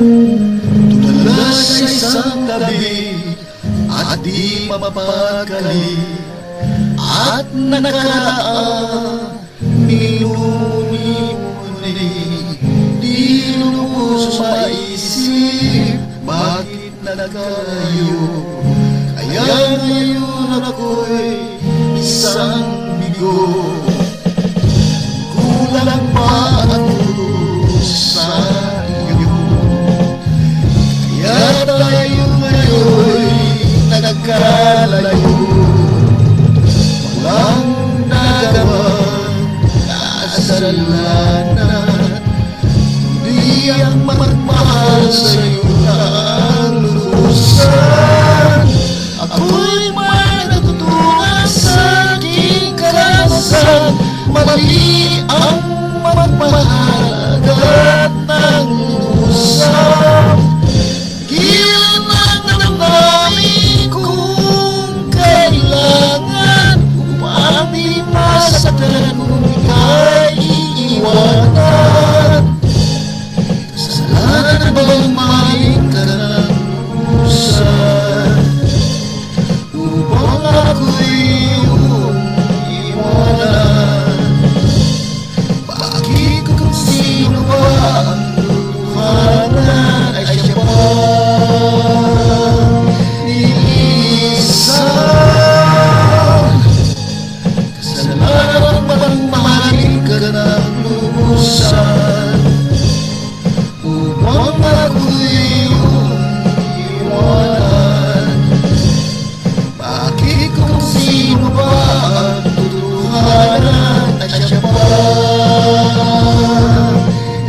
Tulala sa isang tabi at di mapapakali, at nakaraan minumuni-muni. Di lubos maisip bakit nagkalayo, kaya ngayon ako'y isang bigo. Kulang pa ako sa iyo, kaya tayo ngayon'y nagkalayo. Walang nagawang kasalanan, kundi ang magmahal sa'yo ng lubusan. Ako'y may natutunan sa aking karanasan, mali ang magmahal agad ng lubusan. Gilan ang damdamin kung kailangan, upang di masaktan kung ika'y iiwanan. Kasalanan bang maling ka ng lubusan, upang ako'y iyong iwanan? Bakit kung sino ba ang tuhanan ay siya pa iisa? Kasalanan bang mahalin ka ng lubusan, upang ako'y iyong iwanan? Bakit kung sino ba ang tutuhanan ay siya pa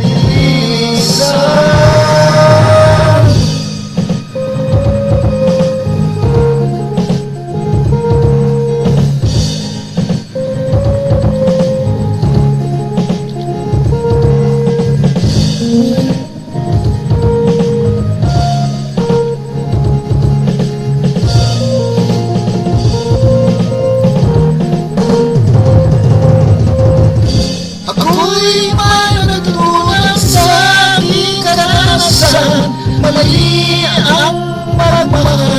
iisa? Ako'y may natutunan sa aking karanasan, mali ang magmahal